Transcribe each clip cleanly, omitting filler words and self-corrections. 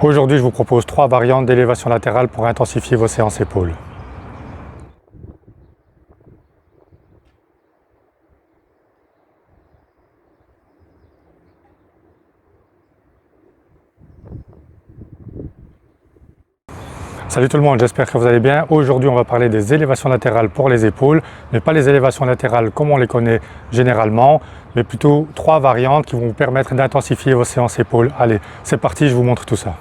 Aujourd'hui, je vous propose 3 variantes d'élévation latérale pour intensifier vos séances épaules. Salut tout le monde, j'espère que vous allez bien. Aujourd'hui, on va parler des élévations latérales pour les épaules, mais pas les élévations latérales comme on les connaît généralement, mais plutôt 3 variantes qui vont vous permettre d'intensifier vos séances épaules. Allez, c'est parti, je vous montre tout ça.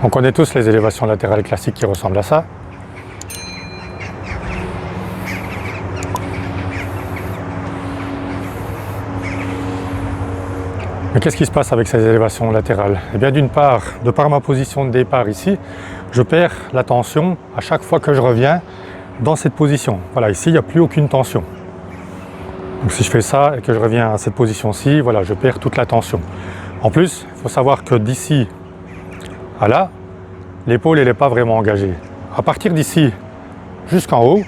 On connaît tous les élévations latérales classiques qui ressemblent à ça. Mais qu'est-ce qui se passe avec ces élévations latérales? Eh bien d'une part, de par ma position de départ ici, je perds la tension à chaque fois que je reviens dans cette position. Voilà, ici il n'y a plus aucune tension. Donc si je fais ça et que je reviens à cette position-ci, voilà, je perds toute la tension. En plus, il faut savoir que d'ici à là, l'épaule elle n'est pas vraiment engagée. À partir d'ici jusqu'en haut,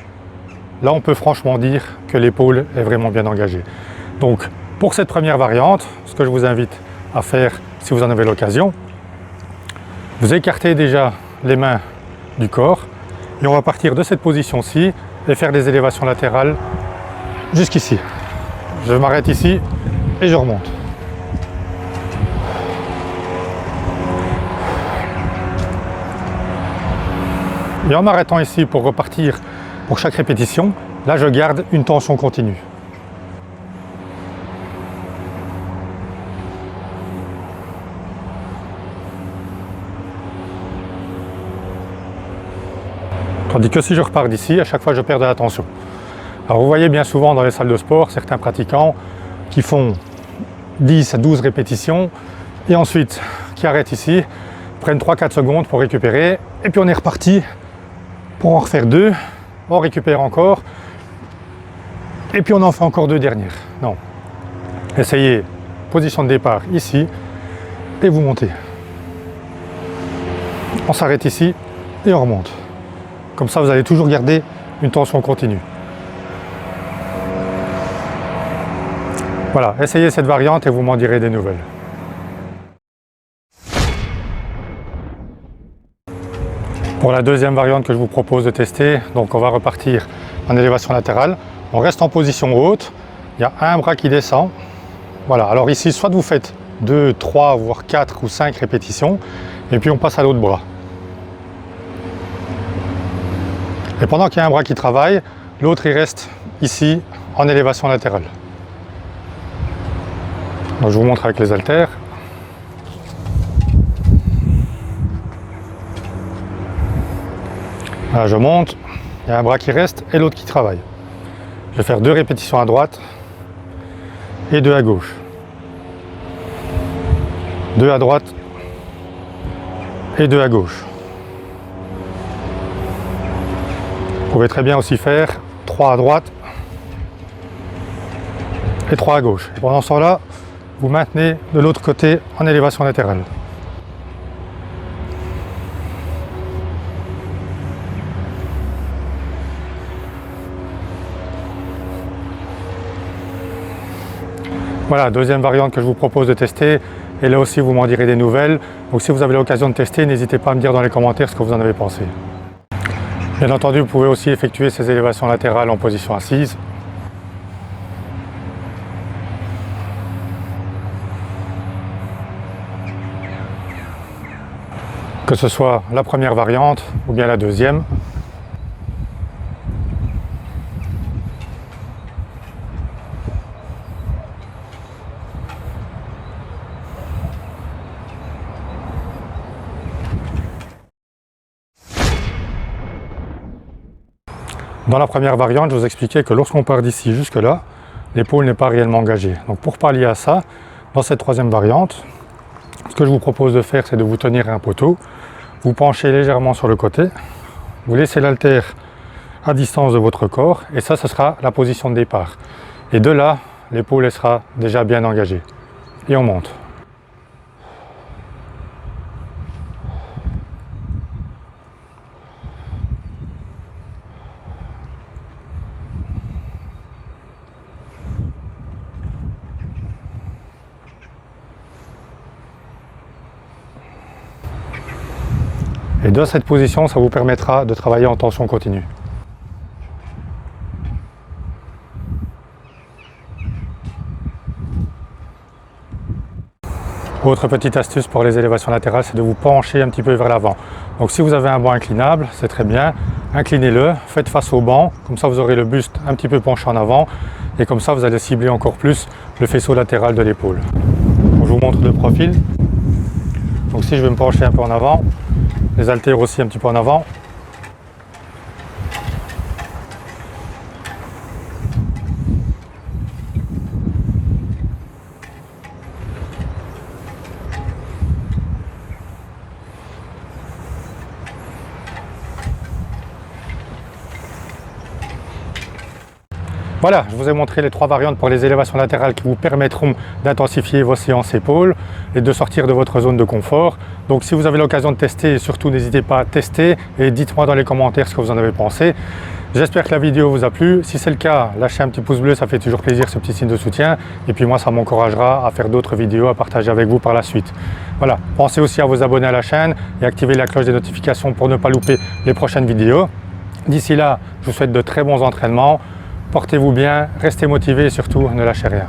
là on peut franchement dire que l'épaule est vraiment bien engagée. Donc pour cette première variante, ce que je vous invite à faire si vous en avez l'occasion, vous écartez déjà les mains du corps et on va partir de cette position-ci et faire des élévations latérales jusqu'ici. Je m'arrête ici et je remonte. Et en m'arrêtant ici pour repartir pour chaque répétition, là je garde une tension continue. Tandis que si je repars d'ici, à chaque fois je perds de la tension. Alors vous voyez bien souvent dans les salles de sport, certains pratiquants qui font 10 à 12 répétitions et ensuite qui arrêtent ici, prennent 3-4 secondes pour récupérer et puis on est reparti pour en refaire 2, on récupère encore et puis on en fait encore 2 dernières. Non. Essayez, position de départ ici et vous montez. On s'arrête ici et on remonte. Comme ça, vous allez toujours garder une tension continue. Voilà, essayez cette variante et vous m'en direz des nouvelles. Pour la deuxième variante que je vous propose de tester, donc on va repartir en élévation latérale. On reste en position haute, il y a un bras qui descend. Voilà, alors ici, soit vous faites 2, 3, voire 4 ou 5 répétitions, et puis on passe à l'autre bras. Et pendant qu'il y a un bras qui travaille, l'autre il reste ici en élévation latérale. Donc je vous montre avec les haltères. Là je monte, il y a un bras qui reste et l'autre qui travaille. Je vais faire 2 répétitions à droite et 2 à gauche. 2 à droite et 2 à gauche. Vous pouvez très bien aussi faire 3 à droite et 3 à gauche. Et pendant ce temps-là, vous maintenez de l'autre côté en élévation latérale. Voilà, deuxième variante que je vous propose de tester. Et là aussi, vous m'en direz des nouvelles. Donc si vous avez l'occasion de tester, n'hésitez pas à me dire dans les commentaires ce que vous en avez pensé. Bien entendu, vous pouvez aussi effectuer ces élévations latérales en position assise. Que ce soit la première variante ou bien la deuxième. Dans la première variante, je vous expliquais que lorsqu'on part d'ici jusque là, l'épaule n'est pas réellement engagée. Donc pour pallier à ça, dans cette troisième variante, ce que je vous propose de faire, c'est de vous tenir un poteau, vous penchez légèrement sur le côté, vous laissez l'haltère à distance de votre corps, et ça, ce sera la position de départ. Et de là, l'épaule sera déjà bien engagée. Et on monte. Et dans cette position, ça vous permettra de travailler en tension continue. Autre petite astuce pour les élévations latérales, c'est de vous pencher un petit peu vers l'avant. Donc si vous avez un banc inclinable, c'est très bien, inclinez-le, faites face au banc, comme ça vous aurez le buste un petit peu penché en avant et comme ça vous allez cibler encore plus le faisceau latéral de l'épaule. Je vous montre le profil. Donc si je vais me pencher un peu en avant, les haltères aussi un petit peu en avant. Voilà, je vous ai montré les 3 variantes pour les élévations latérales qui vous permettront d'intensifier vos séances épaules et de sortir de votre zone de confort. Donc si vous avez l'occasion de tester, surtout n'hésitez pas à tester et dites-moi dans les commentaires ce que vous en avez pensé. J'espère que la vidéo vous a plu. Si c'est le cas, lâchez un petit pouce bleu, ça fait toujours plaisir, ce petit signe de soutien. Et puis moi, ça m'encouragera à faire d'autres vidéos à partager avec vous par la suite. Voilà, pensez aussi à vous abonner à la chaîne et activer la cloche des notifications pour ne pas louper les prochaines vidéos. D'ici là, je vous souhaite de très bons entraînements. Portez-vous bien, restez motivés et surtout ne lâchez rien.